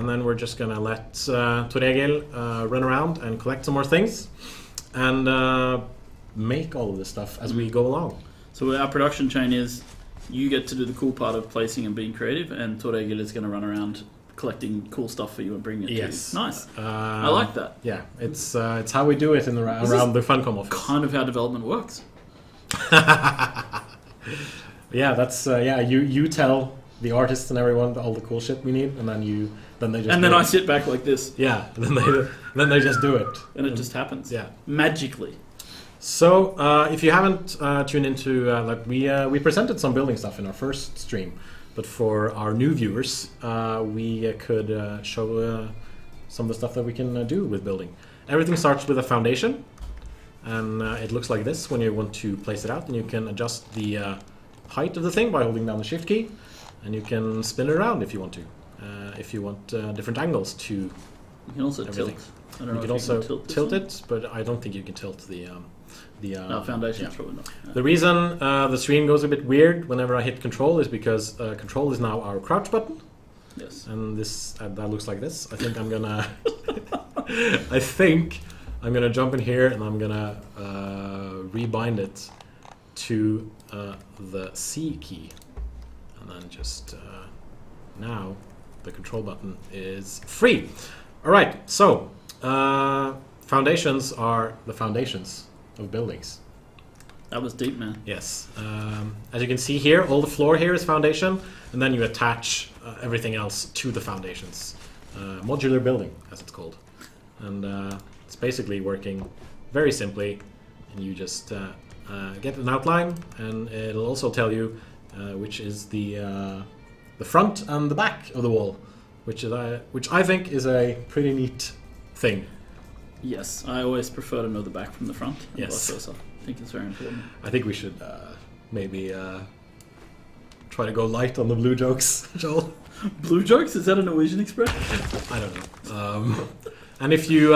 And then we're just gonna let Tor Egil run around and collect some more things, and make all of this stuff as we go along. So our production chain is, you get to do the cool part of placing and being creative, and Tor Egil is going to run around collecting cool stuff for you and bringing it to you. Nice. I like that. Yeah, it's how we do it around the Funcom office. Kind of how development works. Yeah, that's you tell the artists and everyone all the cool shit we need, and then they just I sit back like this. Yeah, and then they just do it, and it just happens. Yeah, magically. So if you haven't tuned into we presented some building stuff in our first stream, but for our new viewers, we could show some of the stuff that we can do with building. Everything starts with a foundation, and it looks like this when you want to place it out, and you can adjust the height of the thing by holding down the shift key, and you can spin it around if you want to. If you want different angles to you can also everything. tilt. I don't know you can if also tilt it, but I don't think you can tilt the foundation. Yeah. Probably not. Yeah. The reason the stream goes a bit weird whenever I hit control is because control is now our crouch button. Yes. And this that looks like this. I think I'm gonna jump in here, and I'm gonna rebind it to the C key, and then just now the control button is free. All right, so foundations are the foundations of buildings. That was deep, man. Yes. As you can see here, all the floor here is foundation, and then you attach everything else to the foundations. Modular building, as it's called. And it's basically working very simply, and you just get an outline, and it'll also tell you which is the front and the back of the wall, which I think is a pretty neat thing. Yes, I always prefer to know the back from the front. And Yes. vice versa. I think it's very important. I think we should maybe try to go light on the blue jokes, Joel. Blue jokes? Is that a Norwegian expression? I don't know. And if you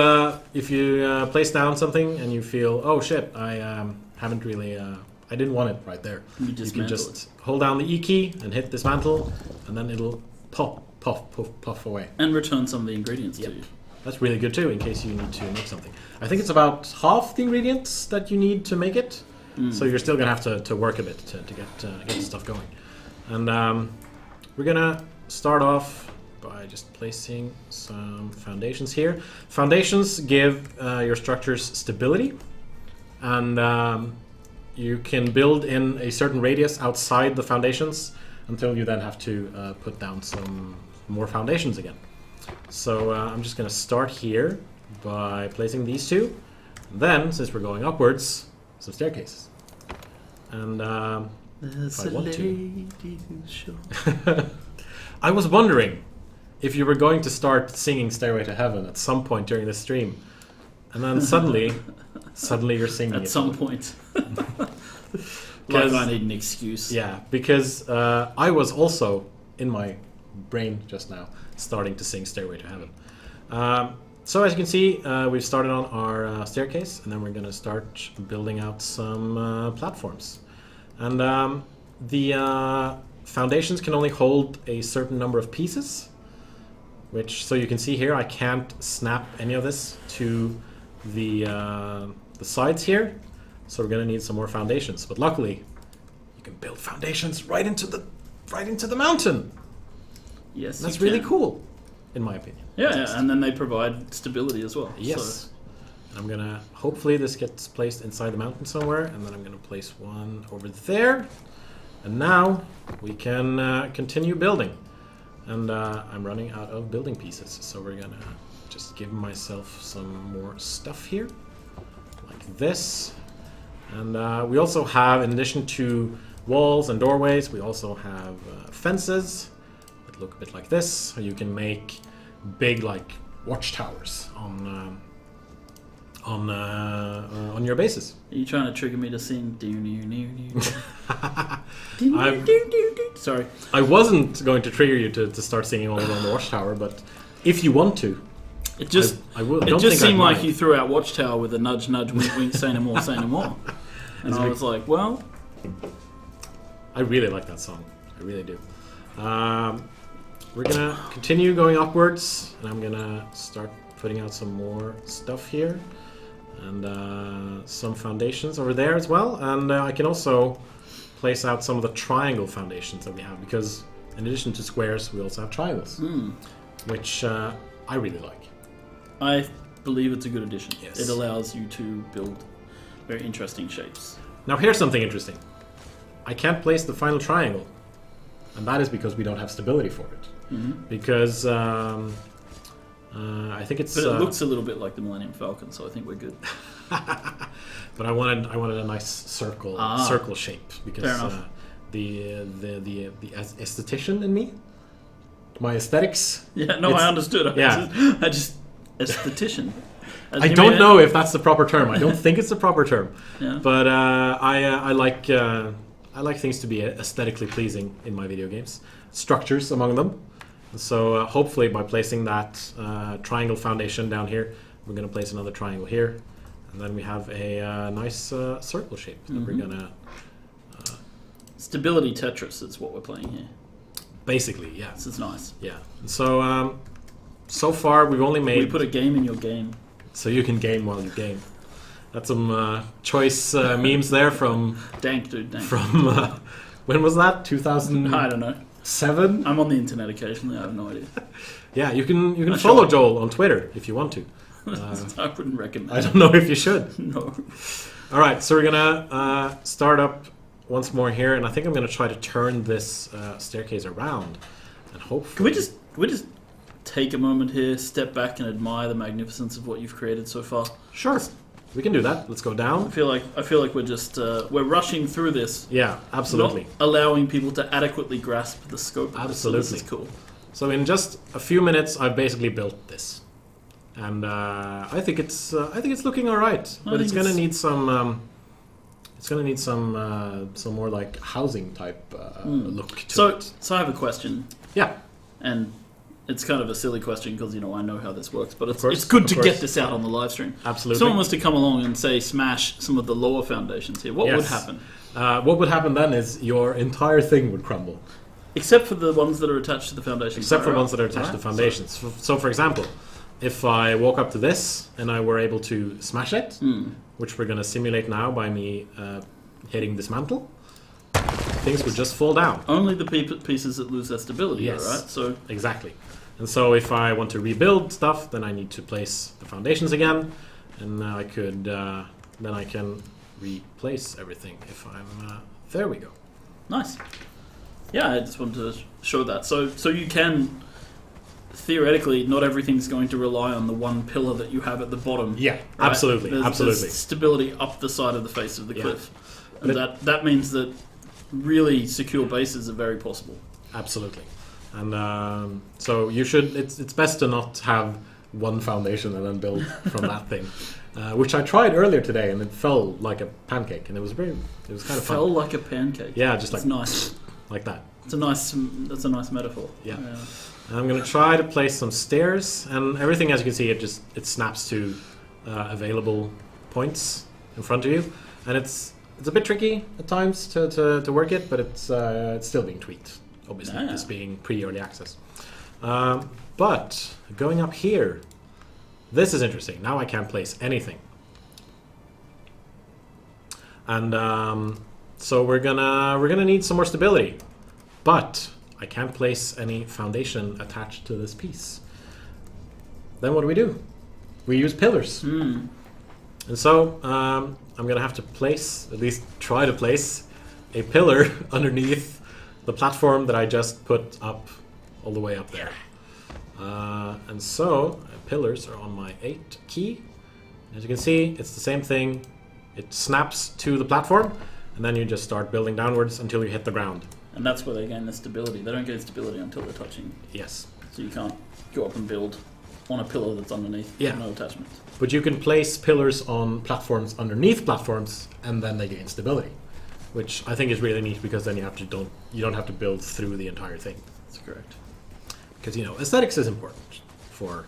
place down something and you feel, oh shit, I haven't really, I didn't want it right there. You can just hold down the E key and hit dismantle, and then it'll puff away. And return some of the ingredients to you. That's really good too, in case you need to make something. I think it's about half the ingredients that you need to make it, so you're still gonna have to work a bit to get the stuff going. And we're gonna start off by just placing some foundations here. Foundations give your structures stability, and you can build in a certain radius outside the foundations until you then have to put down some more foundations again. So I'm just going to start here by placing these two. Then, since we're going upwards, some staircases. And if I want to. I was wondering if you were going to start singing Stairway to Heaven at some point during this stream. And then suddenly you're singing at some point. Like I need an excuse. Yeah, because I was also, in my brain just now, starting to sing Stairway to Heaven. So as you can see, we've started on our staircase, and then we're going to start building out some platforms. And the foundations can only hold a certain number of pieces, so you can see here I can't snap any of this to the sides here, so we're going to need some more foundations. But luckily, you can build foundations right into the mountain. Yes, that's really cool, in my opinion. Yeah, and then they provide stability as well. Yes. So. I'm gonna, hopefully this gets placed inside the mountain somewhere, and then I'm gonna place one over there. And now we can continue building. And I'm running out of building pieces, so we're gonna just give myself some more stuff here, like this. And we also have, in addition to walls and doorways, we also have fences that look a bit like this. So you can make big, like, watchtowers on your bases. Are you trying to trigger me to sing? Sorry. I wasn't going to trigger you to start singing all around the watchtower, but if you want to, it just seemed like you threw out watchtower with a nudge, nudge, wink, wink, say no more, say no more. And I was like, well, I really like that song. I really do. we're gonna continue going upwards, and I'm gonna start putting out some more stuff here, and some foundations over there as well. And I can also place out some of the triangle foundations that we have, because in addition to squares, we also have triangles, which I really like. I believe it's a good addition. Yes. It allows you to build very interesting shapes. Now here's something interesting. I can't place the final triangle, and that is because we don't have stability for it. Because I think it's. But it looks a little bit like the Millennium Falcon, so I think we're good. But I wanted a nice circle shape, because the esthetician in me, my aesthetics. Yeah, no, I understood. I just esthetician. I don't know if that's the proper term. I don't think it's the proper term. Yeah. But I like things to be aesthetically pleasing in my video games. Structures among them. So hopefully by placing that triangle foundation down here, we're going to place another triangle here, and then we have a nice circle shape that we're going to... Stability Tetris is what we're playing here. Basically, yeah. This is nice. Yeah. So, so far we've only made... We put a game in your game. So you can game while you game. That's some choice memes there from... Dank, dude, dank. From... when was that? 2000? I don't know. 7? I'm on the internet occasionally. I have no idea. Yeah, you can follow Joel on Twitter if you want to. I wouldn't recommend. I don't know if you should. No. All right, so we're gonna start up once more here, and I think I'm gonna try to turn this staircase around, and hopefully. Can we just take a moment here, step back, and admire the magnificence of what you've created so far? Sure. We can do that. Let's go down. I feel like we're just we're rushing through this. Yeah, absolutely. Not allowing people to adequately grasp the scope of this. So this is cool. So in just a few minutes, I've basically built this, and I think it's looking all right. But it's gonna need some. It's gonna need some more like housing type look to it. So I have a question. Yeah. And it's kind of a silly question because, I know how this works, but it's good to get this out on the live stream. Absolutely. If someone was to come along and, say, smash some of the lower foundations here, what would happen? What would happen then is your entire thing would crumble. Except for the ones that are attached to the foundations. Except for ones that are attached to foundations. So, for example, if I walk up to this and I were able to smash it, which we're going to simulate now by me hitting dismantle, things would just fall down. Only the pieces that lose their stability, right? So exactly. And so if I want to rebuild stuff, then I need to place the foundations again, and I could then I can replace everything if I'm there we go. Nice. Yeah, I just wanted to show that. So you can theoretically, not everything's going to rely on the one pillar that you have at the bottom. Yeah, right? Absolutely. There's stability up the side of the face of the cliff, and that means that really secure bases are very possible. Absolutely. And so you should. It's best to not have one foundation and then build from that thing, which I tried earlier today, and it fell like a pancake, and it was kind of fun. Fell like a pancake. Yeah, just like nice, like that. That's a nice metaphor. Yeah. And I'm gonna try to place some stairs, and everything, as you can see, it snaps to available points in front of you, and it's a bit tricky at times to work it, but it's still being tweaked. Obviously, this being pre-early access. But going up here, this is interesting. Now I can't place anything. And so we're gonna need some more stability. But I can't place any foundation attached to this piece. Then what do? We use pillars. And so I'm gonna have to place, at least try to place, a pillar underneath the platform that I just put up all the way up there. And so pillars are on my 8 key. As you can see, it's the same thing. It snaps to the platform, and then you just start building downwards until you hit the ground. And that's where they gain the stability. They don't gain stability until they're touching. Yes. So you can't go up and build on a pillar that's underneath. Yeah. No attachments. But you can place pillars on platforms underneath platforms, and then they gain stability, which I think is really neat, because then you don't have to build through the entire thing. That's correct. Because aesthetics is important for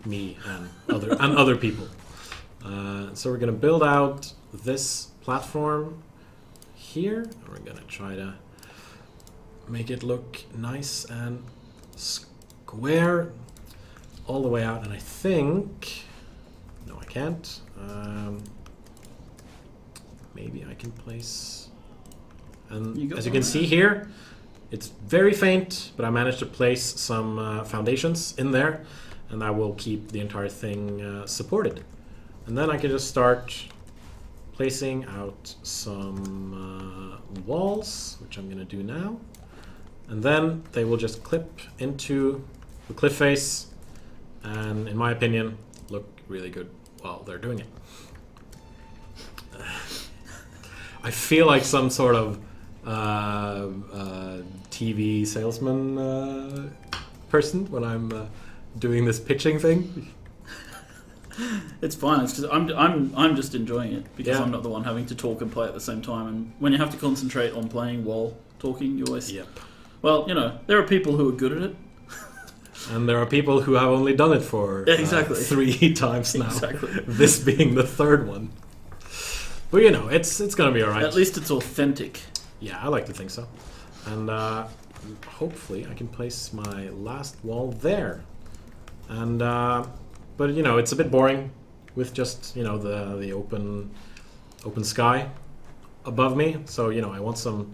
me and other people. So we're going to build out this platform here, and we're going to try to make it look nice and square all the way out, and I think... No, I can't. Maybe I can place... And as you can see here, it's very faint, but I managed to place some foundations in there, and I will keep the entire thing supported. And then I can just start placing out some walls, which I'm going to do now. And then they will just clip into the cliff face, and in my opinion, look really good while they're doing it. I feel like some sort of TV salesman person when I'm doing this pitching thing. It's fine. It's just I'm just enjoying it because I'm not the one having to talk and play at the same time. And when you have to concentrate on playing while talking, you always. Yep. Well, you know, there are people who are good at it. And there are people who have only done it for 3 times now. Exactly. This being the 3rd one. But you know, it's gonna be alright. At least it's authentic. Yeah, I like to think so. And hopefully I can place my last wall there. And but you know, it's a bit boring with just, you know, the open sky above me. So, you know, I want some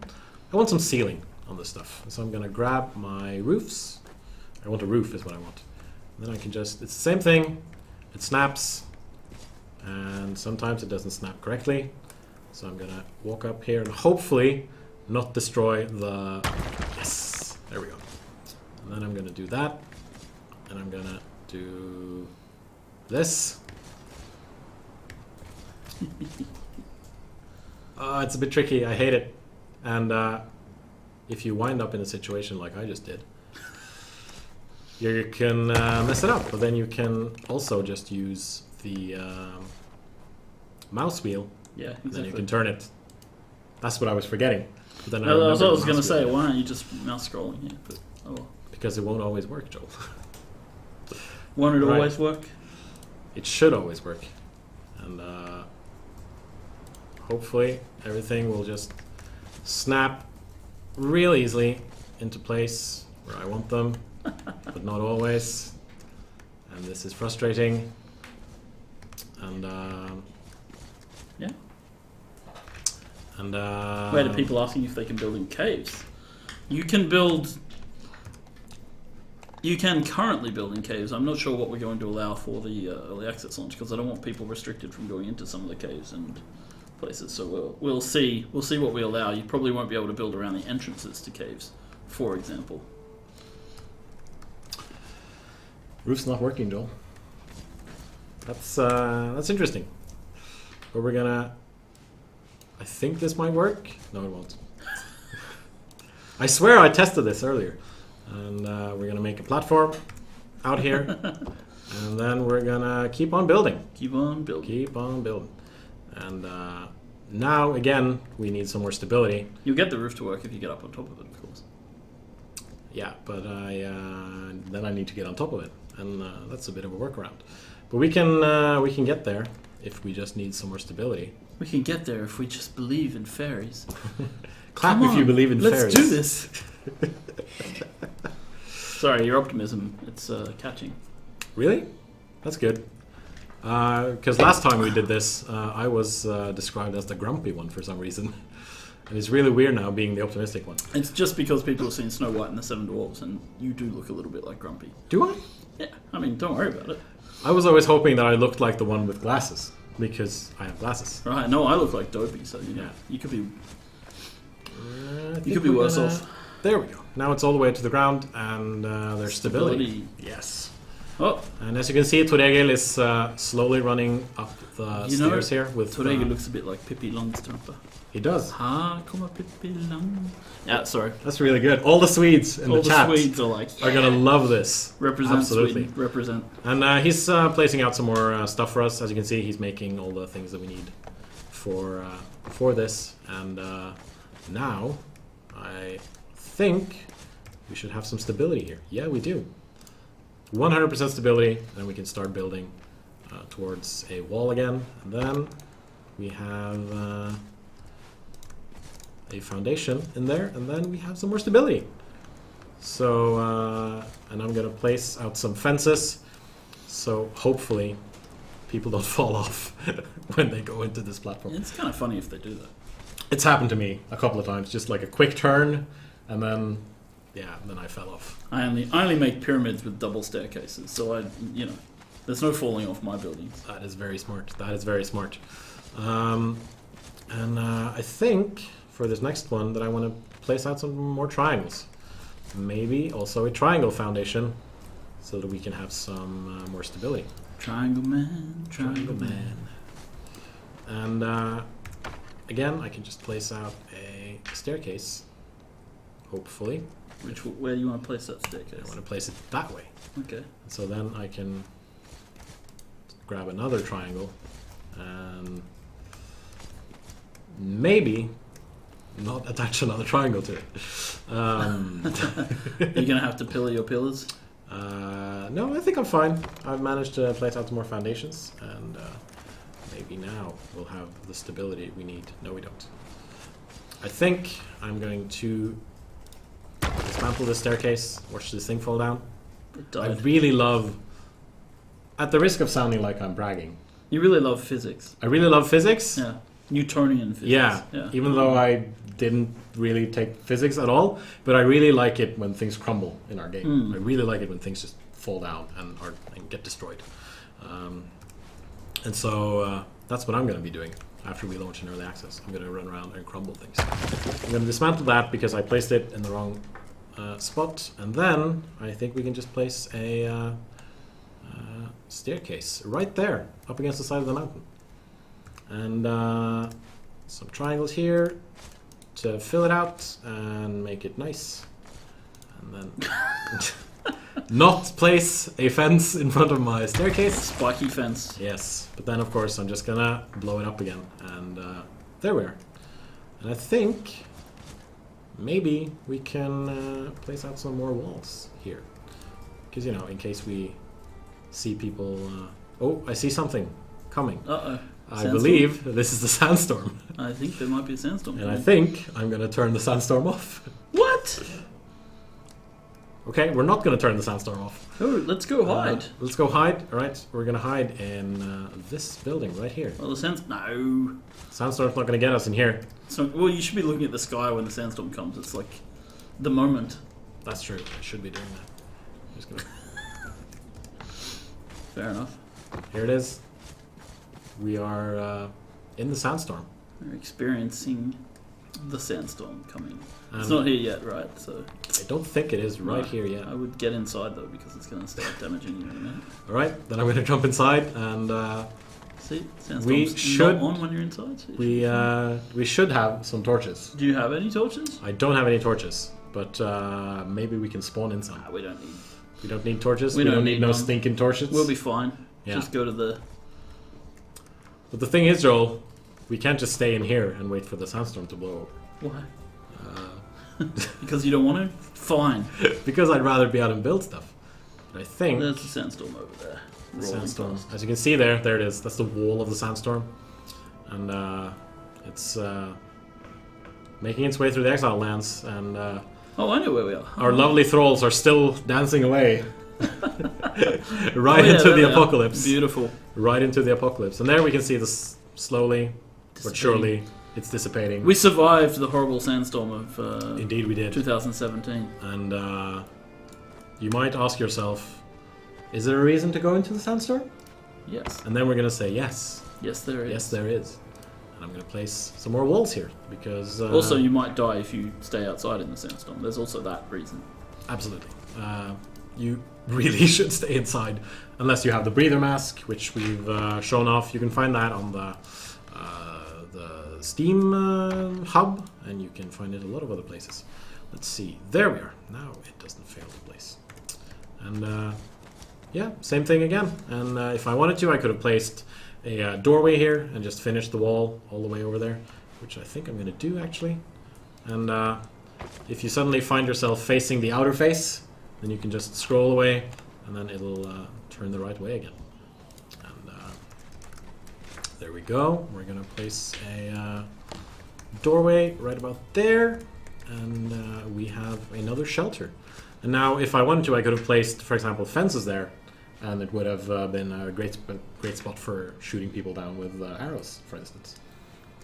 ceiling on this stuff. So I'm gonna grab my roofs. I want a roof is what I want. And then I can just, it's the same thing. It snaps. And sometimes it doesn't snap correctly. So I'm gonna walk up here and hopefully not destroy the, yes, there we go. And then I'm gonna do that. And I'm gonna do this. It's a bit tricky, I hate it. And if you wind up in a situation like I just did, you can mess it up, but then you can also just use the mouse wheel. Yeah, exactly. And then you can turn it. That's what I was forgetting. But then I was going to say, why aren't you just mouse scrolling here? But, oh well. Because it won't always work, Joel. Won't it always work? It should always work. And hopefully everything will just snap real easily into place where I want them. But not always, and this is frustrating. And yeah. And where do people asking if they can build in caves? You can build. You can currently build in caves. I'm not sure what we're going to allow for the early access launch because I don't want people restricted from going into some of the caves and places. So we'll see. We'll see what we allow. You probably won't be able to build around the entrances to caves, for example. Roof's not working, Joel. That's interesting. But we're gonna... I think this might work. No, it won't. I swear I tested this earlier. And we're gonna make a platform out here. And then we're gonna keep on building. Keep on building. Keep on building. And now, again, we need some more stability. You'll get the roof to work if you get up on top of it, of course. Yeah, but then I need to get on top of it. And that's a bit of a workaround. But we can get there if we just need some more stability. We can get there if we just believe in fairies. Clap if you believe in fairies. Let's do this. Sorry, your optimism, it's catching. Really? That's good. Because last time we did this, I was described as the grumpy one for some reason. And it's really weird now being the optimistic one. It's just because people have seen Snow White and the Seven Dwarfs, and you do look a little bit like Grumpy. Do I? Yeah, I mean, don't worry about it. I was always hoping that I looked like the one with glasses, because I have glasses. Right, no, I look like Dopey, so you know, you could be... you could be worse off. There we go. Now it's all the way to the ground, and there's stability. Yes. Oh. And as you can see, Torregil is slowly running up the stairs here. With Torregil looks a bit like Pippi Longstrump. He does. Ha, kommer Pippi Long. Yeah, sorry. That's really good. All the Swedes in the chat Swedes are like, are gonna love this. Represent Absolutely. Sweden. Represent. And he's placing out some more stuff for us. As you can see, he's making all the things that we need for this. And now, I think we should have some stability here. Yeah, we do. 100% stability, and then we can start building towards a wall again. And then we have a foundation in there, and then we have some more stability. So, and I'm gonna place out some fences. So hopefully, people don't fall off when they go into this platform. It's kind of funny if they do that. It's happened to me a couple of times, just like a quick turn, and then, yeah, then I fell off. I only make pyramids with double staircases, so there's no falling off my buildings. That is very smart. That is very smart. And I think for this next one that I want to place out some more triangles. Maybe also a triangle foundation, so that we can have some more stability. Triangle man, triangle man. And again, I can just place out a staircase, hopefully. Where do you want to place that staircase? I want to place it that way. Okay. So then I can grab another triangle and maybe not attach another triangle to it. You're gonna have to pillar your pillars. No, I think I'm fine. I've managed to place out some more foundations, and maybe now we'll have the stability we need. No, we don't. I think I'm going to dismantle this staircase, watch this thing fall down. It I died. really love, at the risk of sounding like I'm bragging, You really love physics. I really love physics. Yeah. Newtonian physics. Yeah, even though I didn't really take physics at all, but I really like it when things crumble in our game. I really like it when things just fall down and get destroyed. And so that's what I'm going to be doing after we launch in early access. I'm going to run around and crumble things. I'm going to dismantle that because I placed it in the wrong spot, and then I think we can just place a staircase right there up against the side of the mountain. And some triangles here to fill it out and make it nice. And then not place a fence in front of my staircase. Spiky fence. Yes, but then of course I'm just gonna blow it up again. And there we are. And I think maybe we can place out some more walls here. Because, you know, in case we see people... oh, I see something coming. Uh-oh. I Sandstorm? believe this is the sandstorm. I think there might be a sandstorm. And I think I'm going to turn the sandstorm off. What? Okay, we're not going to turn the sandstorm off. Oh, let's go hide. Let's go hide. All right, we're going to hide in this building right here. Well, no. Sandstorm's not going to get us in here. So, well, you should be looking at the sky when the sandstorm comes. It's like the moment. That's true. I should be doing that. Just gonna... Fair enough. Here it is. We are in the sandstorm. We're experiencing the sandstorm coming. It's not here yet, right? So I don't think it is right here yet. I would get inside though because it's going to start damaging you in a minute. All right, then I'm going to jump inside and See, sandstorm's we should not on when you're inside. So we should have some torches. Do you have any torches? I don't have any torches, but maybe we can spawn in some. We don't need. We don't need torches. We We don't don't need need no none. stinking torches. We'll be fine. Yeah. Just go to the. But the thing is, Joel, we can't just stay in here and wait for the sandstorm to blow over. Why? Because you don't want to? Fine. Because I'd rather be out and build stuff. But I think There's the sandstorm over there. the Rolling sandstorm, past. as you can see there it is. That's the wall of the sandstorm, and it's making its way through the exile lands, and Oh, I know where we are. our lovely thralls are still dancing away. Right Oh, yeah, into there the they are. apocalypse. Beautiful. Right into the apocalypse. And there we can see this slowly but surely it's dissipating. We survived the horrible sandstorm of Indeed we did. 2017. And you might ask yourself, is there a reason to go into the sandstorm? Yes. And then we're going to say yes. Yes, there is. Yes, there is. And I'm going to place some more walls here because... Also, you might die if you stay outside in the sandstorm. There's also that reason. Absolutely. You really should stay inside unless you have the breather mask, which we've shown off. You can find that on the Steam hub, and you can find it a lot of other places. Let's see. There we are. Now it doesn't fail to place. And yeah, same thing again. And if I wanted to, I could have placed a doorway here and just finished the wall all the way over there, which I think I'm going to do actually. And if you suddenly find yourself facing the outer face, then you can just scroll away and then it'll turn the right way again. And there we go. We're going to place a doorway right about there, and we have another shelter. And now, if I wanted to, I could have placed, for example, fences there, and it would have been a great spot for shooting people down with arrows, for instance.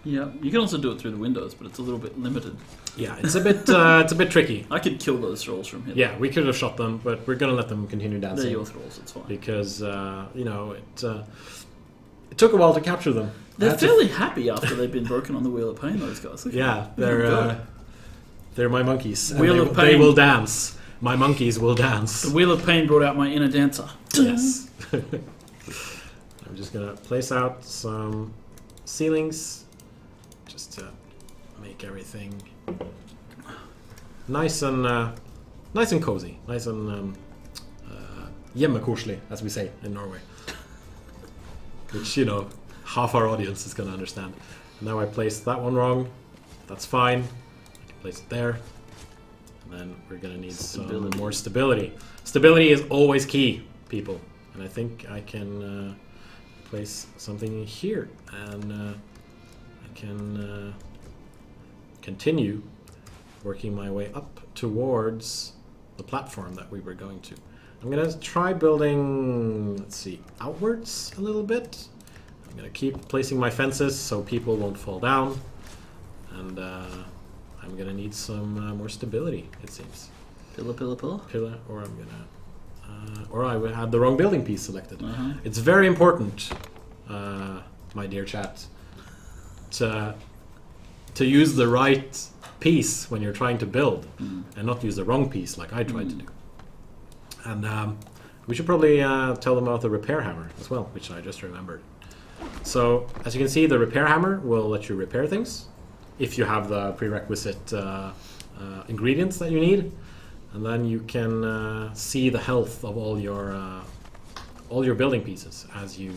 Yeah, you can also do it through the windows, but it's a little bit limited. Yeah, it's a bit tricky. I could kill those trolls from here. Yeah, we could have shot them, but we're gonna let them continue dancing. They're your trolls, it's fine. Because it took a while to capture them. They're fairly happy after they've been broken on the Wheel of Pain. Those guys. Yeah, they're my monkeys. Wheel of Pain. They will dance. My monkeys will dance. The Wheel of Pain brought out my inner dancer. Yes. I'm just gonna place out some ceilings, just to make everything nice and cozy, nice and hjemmekoselig, as we say in Norway. Which half our audience is gonna understand. And now I placed that one wrong. That's fine. I can place it there. And then we're gonna need some more stability. Stability is always key, people. And I think I can place something here, and I can continue working my way up towards the platform that we were going to. I'm gonna try building, let's see, outwards a little bit. I'm gonna keep placing my fences so people won't fall down, and I'm gonna need some more stability, it seems. Pillar. Pillar, or I'm gonna, or I had the wrong building piece selected. It's very important, my dear chat, to use the right piece when you're trying to build, and not use the wrong piece like I tried to do. And we should probably tell them about the repair hammer as well, which I just remembered. So, as you can see, the repair hammer will let you repair things if you have the prerequisite ingredients that you need, and then you can see the health of all your building pieces as you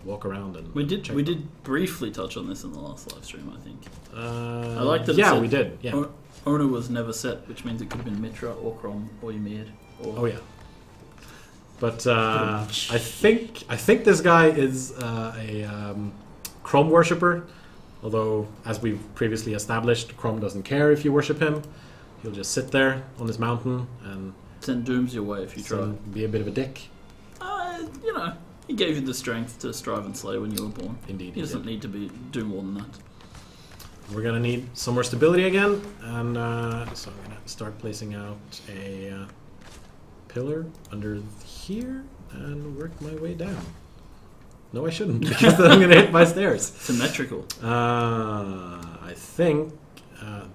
walk around. And we did briefly touch on this in the last live stream, I think. I like that. Yeah, we did. Yeah. Owner was never set, which means it could have been Mitra or Crom or Ymir. Oh yeah. But I think this guy is a Crom worshipper. Although, as we've previously established, Crom doesn't care if you worship him. He'll just sit there on his mountain and send dooms your way if you try. Be a bit of a dick. He gave you the strength to strive and slay when you were born. Indeed. He doesn't need to do more than that. We're gonna need some more stability again, and so I'm gonna start placing out a pillar under here and work my way down. No, I shouldn't, because then I'm gonna hit my stairs. Symmetrical. I think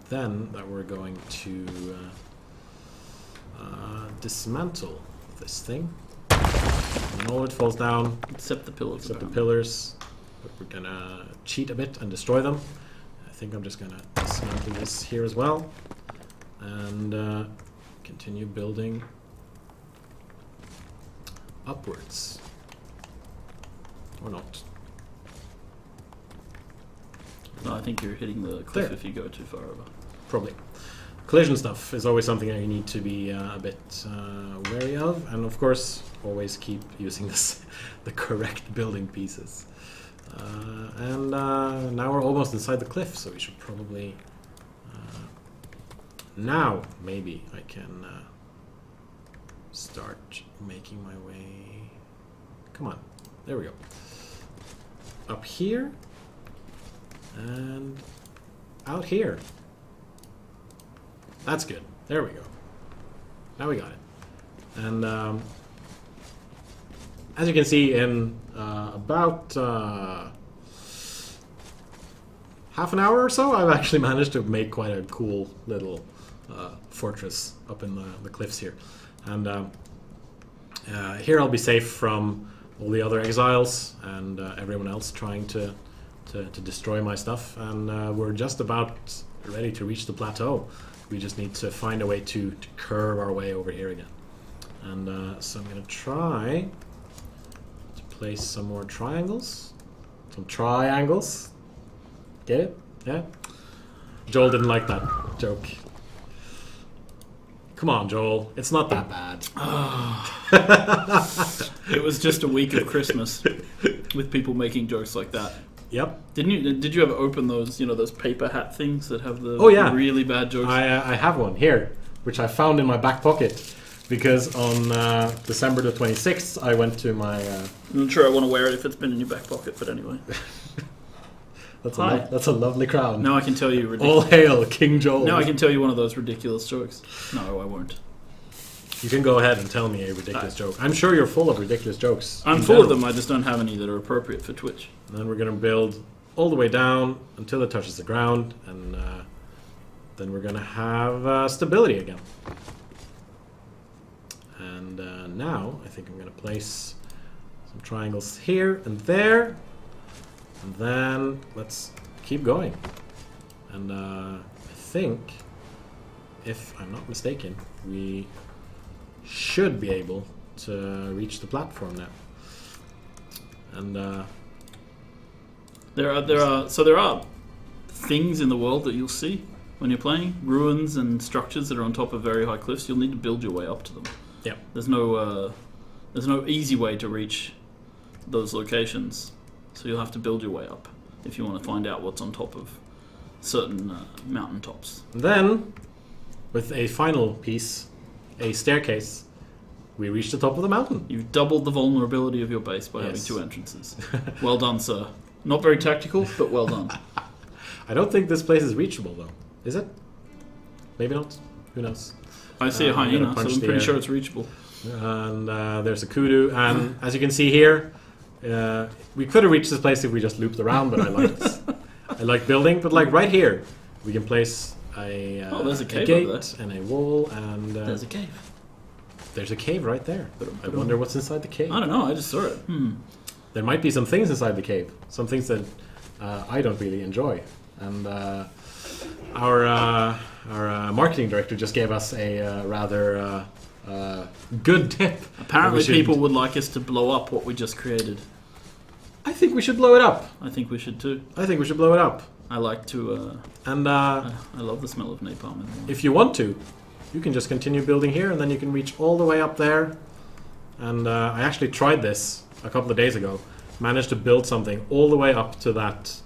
then that we're going to dismantle this thing. And all it falls down, except the pillars. Except the pillars. But we're gonna cheat a bit and destroy them. I think I'm just gonna dismantle this here as well, and continue building upwards. Or not. No, I think you're hitting the cliff if you go too far over. Probably. Collision stuff is always something that you need to be a bit wary of, and of course always keep using the correct building pieces. And now we're almost inside the cliff, so we should probably now maybe I can start making my way. Come on, there we go. Up here and out here. That's good. There we go. Now we got it. And as you can see, in about half an hour or so, I've actually managed to make quite a cool little fortress up in the cliffs here. And here I'll be safe from all the other exiles and everyone else trying to destroy my stuff. And we're just about ready to reach the plateau. We just need to find a way to curve our way over here again. And so I'm going to try to place some more triangles. Some triangles. Get it? Yeah? Joel didn't like that joke. Come on, Joel. It's not that bad. It was just a week of Christmas with people making jokes like that. Yep. Did you ever open those, those paper hat things that have the oh, yeah. really bad jokes? I have one here. which I found in my back pocket because on December the 26th I went to my. I'm not sure I want to wear it if it's been in your back pocket, but anyway. That's a lovely crown. Now I can tell you All hail King Joel. Now I can tell you one of those ridiculous jokes. No, I won't. You can go ahead and tell me a ridiculous joke. I'm sure you're full of ridiculous jokes. I'm full of them, I just don't have any that are appropriate for Twitch. And then we're going to build all the way down until it touches the ground, and then we're going to have stability again. And now I think I'm going to place some triangles here and there, and then let's keep going. And I think, if I'm not mistaken, we should be able to reach the platform now. And there are things in the world that you'll see when you're playing, ruins and structures that are on top of very high cliffs. You'll need to build your way up to them. Yeah. There's no easy way to reach those locations, so you'll have to build your way up if you want to find out what's on top of certain mountain tops. Then, with a final piece, a staircase, we reach the top of the mountain. You've doubled the vulnerability of your base by having 2 entrances. Well done, sir. Not very tactical, but well done. I don't think this place is reachable, though. Is it? Maybe not. Who knows? I see a hyena, so I'm pretty sure it's reachable. And there's a kudu. And as you can see here, we could have reached this place if we just looped around, but I like building. But like right here, we can place there's a cave gate and a wall, and there's a cave. There's a cave right there. I wonder what's inside the cave. I don't know. I just saw it. There might be some things inside the cave. Some things that I don't really enjoy. And our marketing director just gave us a rather good tip. Apparently, people would like us to blow up what we just created. I think we should blow it up. I think we should too. I think we should blow it up. I like to. I love the smell of napalm. If you want to, you can just continue building here, and then you can reach all the way up there. And I actually tried this a couple of days ago. Managed to build something all the way up to that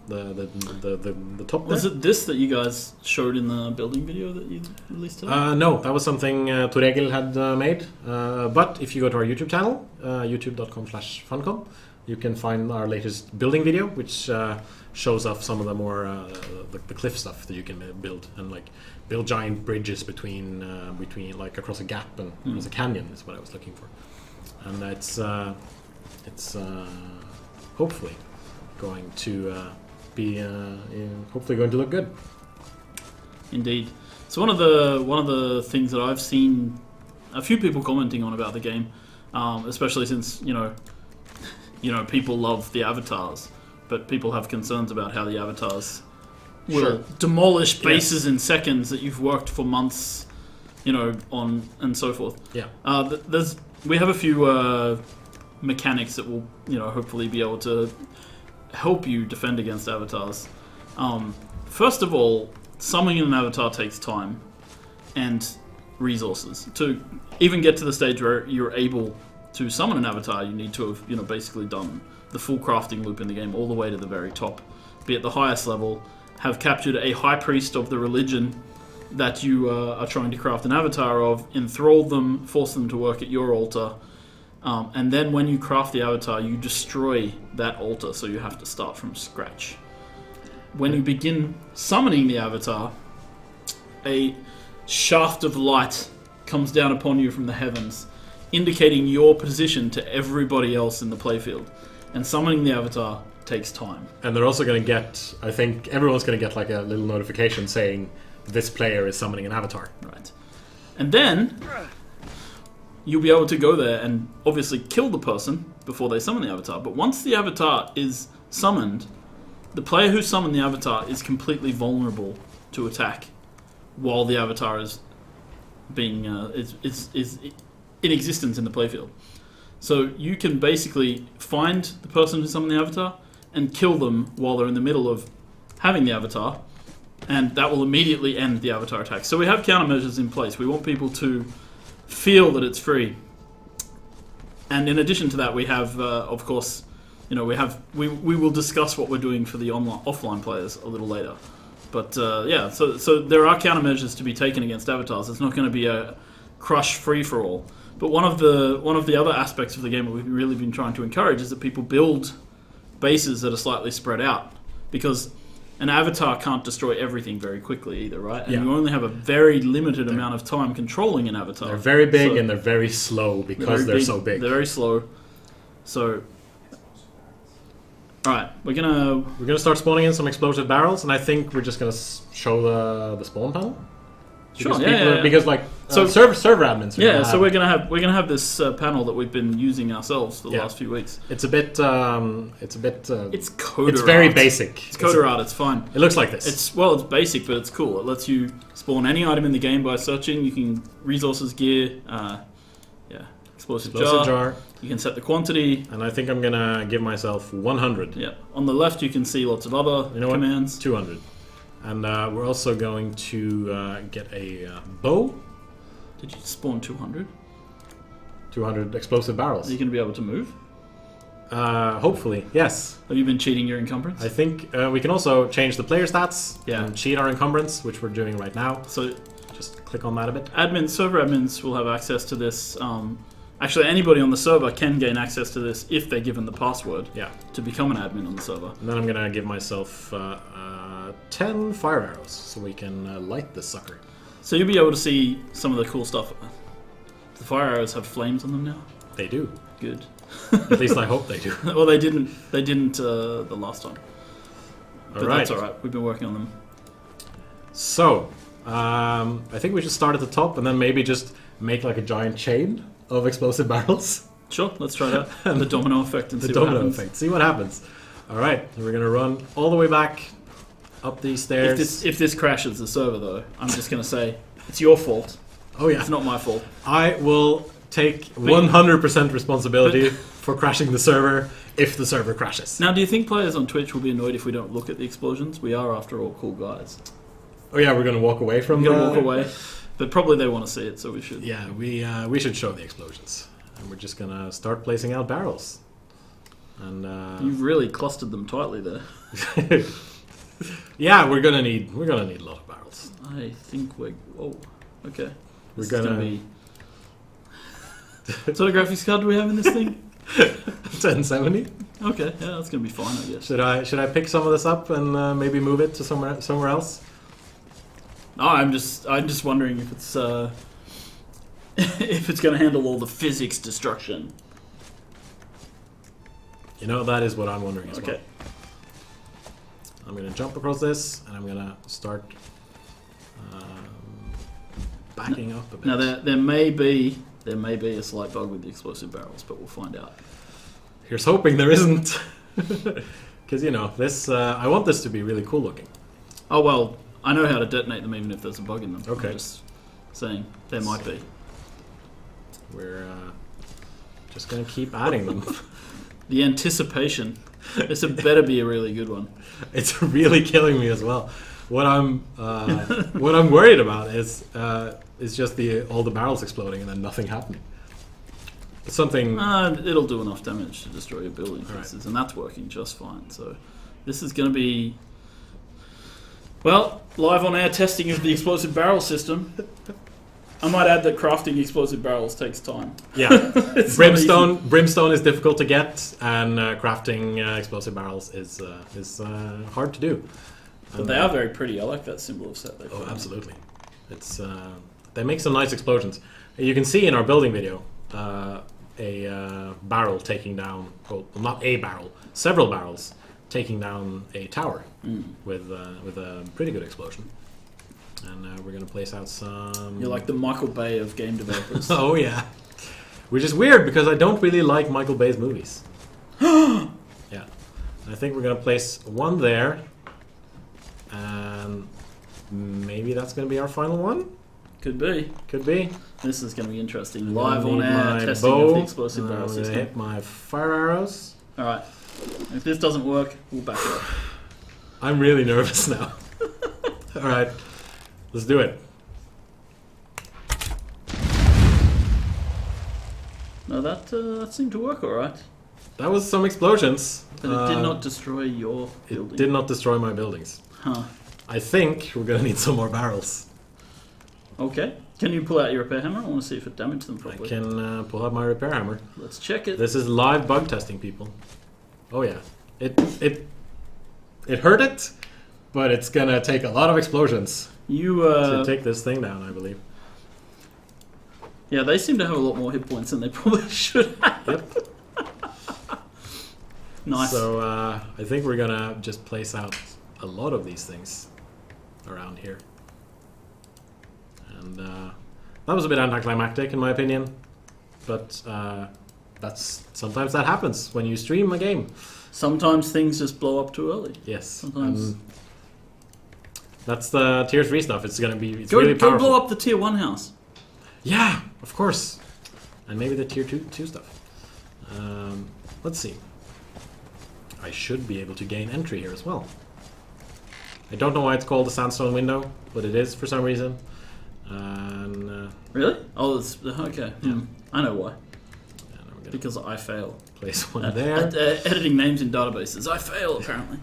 the top there. Was it this that you guys showed in the building video that you released today? No, that was something Toregel had made. But if you go to our YouTube channel, youtube.com/Funcom, you can find our latest building video, which shows off some of the more the cliff stuff that you can build, and like build giant bridges between like across a gap and across a canyon is what I was looking for. And it's hopefully going to be hopefully going to look good. Indeed. So one of the things that I've seen a few people commenting on about the game, especially since you know people love the avatars, but people have concerns about how the avatars will demolish bases in seconds that you've worked for months, on and so forth. Yeah. We have a few mechanics that will hopefully be able to help you defend against avatars. First of all, summoning an avatar takes time and resources. To even get to the stage where you're able to summon an avatar, you need to have basically done the full crafting loop in the game all the way to the very top, be at the highest level, have captured a high priest of the religion that you are trying to craft an avatar of, enthralled them, force them to work at your altar, and then when you craft the avatar, you destroy that altar, so you have to start from scratch. When you begin summoning the avatar, a shaft of light comes down upon you from the heavens, indicating your position to everybody else in the playfield. And summoning the avatar takes time. And they're also going to get, I think everyone's going to get like a little notification saying this player is summoning an avatar. Right. And then you'll be able to go there and obviously kill the person before they summon the avatar. But once the avatar is summoned, the player who summoned the avatar is completely vulnerable to attack while the avatar is being is in existence in the playfield. So you can basically find the person who summoned the avatar and kill them while they're in the middle of having the avatar, and that will immediately end the avatar attack. So we have countermeasures in place. We want people to feel that it's free. And in addition to that, we have, of course, we will discuss what we're doing for the offline players a little later. But yeah, so there are countermeasures to be taken against avatars. It's not going to be a crush free for all. But one of the other aspects of the game that we've really been trying to encourage is that people build bases that are slightly spread out, because an avatar can't destroy everything very quickly either, right? And you only have a very limited amount of time controlling an avatar. They're very big and they're very slow because they're so big. They're very slow. So, all right, we're gonna start spawning in some explosive barrels, and I think we're just gonna show the spawn panel. Sure, Because like so server admins. So we're gonna have this panel that we've been using ourselves for the last few weeks. It's a bit. It's coder. It's very art. Basic. It's coder art. It's fine. It looks like this. It's basic, but it's cool. It lets you spawn any item in the game by searching. You can resources, gear, explosive jar. You can set the quantity. And I think I'm gonna give myself 100. Yeah. On the left, you can see lots of other commands. 200. And we're also going to get a bow. Did you spawn 200? 200 explosive barrels. Are you going to be able to move? Hopefully, yes. Have you been cheating your encumbrance? I think we can also change the player stats and cheat our encumbrance, which we're doing right now. So just click on that a bit. Server admins will have access to this. Actually, anybody on the server can gain access to this if they're given the password to become an admin on the server. And then I'm going to give myself 10 fire arrows so we can light this sucker. So you'll be able to see some of the cool stuff. The fire arrows have flames on them now? They do. Good. At least I hope they do. Well, they didn't the last time. But alright. That's alright. We've been working on them. So, I think we should start at the top and then maybe just make like a giant chain of explosive barrels. Sure, let's try that. The domino effect and see what happens. The domino effect. See what happens. Alright, we're going to run all the way back up these stairs. If this crashes the server, though, I'm just going to say it's your fault. Oh yeah, it's not my fault. I will take 100% responsibility for crashing the server if the server crashes. Now, do you think players on Twitch will be annoyed if we don't look at the explosions? We are, after all, cool guys. Oh yeah, we're going to walk away from. We're going to walk away, but probably they want to see it, so we should. Yeah, we should show the explosions, and we're just going to start placing out barrels. And you've really clustered them tightly there. Yeah, we're gonna need a lot of barrels. I think we're. Oh, okay. We're gonna be. What sort of graphics card do we have in this thing? 1070. Okay, yeah, that's gonna be fine, I guess. Should I pick some of this up and maybe move it to somewhere else? No, I'm just wondering if it's if it's gonna handle all the physics destruction. You know, that is what I'm wondering as well. Okay. I'm going to jump across this, and I'm going to start backing up a bit. Now, there may be a slight bug with the explosive barrels, but we'll find out. Here's hoping there isn't. Because, you know, this I want this to be really cool looking. Oh, well, I know how to detonate them even if there's a bug in them. Okay. I'm just saying, there might be. We're just going to keep adding them. The anticipation. This had better be a really good one. It's really killing me as well. What I'm worried about is just all the barrels exploding and then nothing happening. Something. It'll do enough damage to destroy your building pieces, and that's working just fine. So this is going to be live on air testing of the explosive barrel system. I might add that crafting explosive barrels takes time. Yeah, brimstone is difficult to get, and crafting explosive barrels is hard to do. But they are very pretty. I like that symbol of set. Oh, absolutely. It's they make some nice explosions. You can see in our building video a barrel taking down. Well, not a barrel, several barrels taking down a tower with a pretty good explosion. And we're going to place out some... You're like the Michael Bay of game developers. Oh, yeah. Which is weird, because I don't really like Michael Bay's movies. Yeah. I think we're going to place one there. And maybe that's going to be our final one? Could be. Could be. This is going to be interesting. Live on air testing of the explosive barrel system. I'm going to hit my fire arrows. Alright. If this doesn't work, we'll back it up. I'm really nervous now. Alright. Let's do it. No, that seemed to work alright. That was some explosions. But it did not destroy your building. It did not destroy my buildings. Huh. I think we're gonna need some more barrels. Okay. Can you pull out your repair hammer? I want to see if it damaged them I properly. can pull out my repair hammer. Let's check it. This is live bug testing, people. Oh yeah, it hurt it, but it's gonna take a lot of explosions You to take this thing down, I believe. Yeah, they seem to have a lot more hit points than they probably should have. Yep. Nice. So I think we're gonna just place out a lot of these things around here, and that was a bit anticlimactic in my opinion, but sometimes that happens when you stream a game. Sometimes things just blow up too early. Yes. Sometimes. That's the tier 3 stuff. It's gonna be Go really powerful. blow up the tier 1 house. Yeah, of course. And maybe the tier 2 stuff. Let's see. I should be able to gain entry here as well. I don't know why it's called the sandstone window, but it is for some reason. And Really? Oh, it's okay. Yeah. I know why. yeah, no, we're gonna Because I fail. place one At there. editing names in databases. I fail, apparently.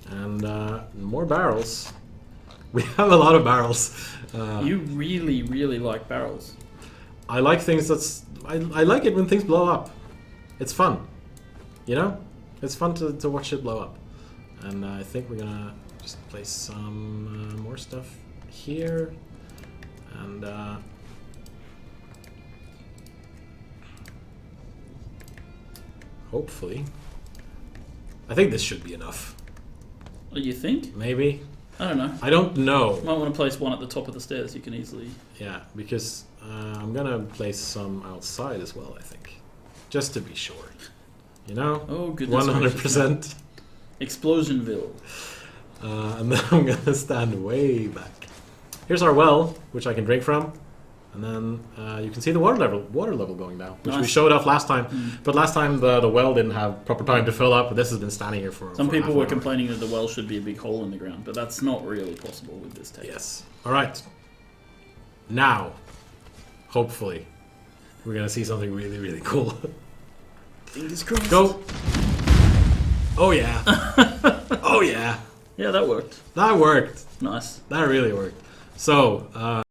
And more barrels. We have a lot of barrels. You really, really like barrels. I like things I like it when things blow up. It's fun. You know? It's fun to watch it blow up. And I think we're gonna just place some more stuff here. And hopefully. I think this should be enough. What do you think? Maybe. I don't know. I don't know. Might want to place one at the top of the stairs. You can easily. Yeah, because I'm gonna place some outside as well, I think. Just to be sure. You know? Oh, goodness. 100%. Explosionville. And then I'm gonna stand way back. Here's our well, which I can drink from. And then you can see the water level going down, which we Nice. showed off last time. But last time the well didn't have proper time to fill up, but this has been standing here for Some for people half an were hour. complaining that the well should be a big hole in the ground, but that's not really possible with this tech. Yes. Alright. Now, hopefully, we're gonna see something really, really cool. Fingers crossed. Go! Oh yeah. Oh yeah. Yeah, that worked. That worked. Nice. That really worked. So,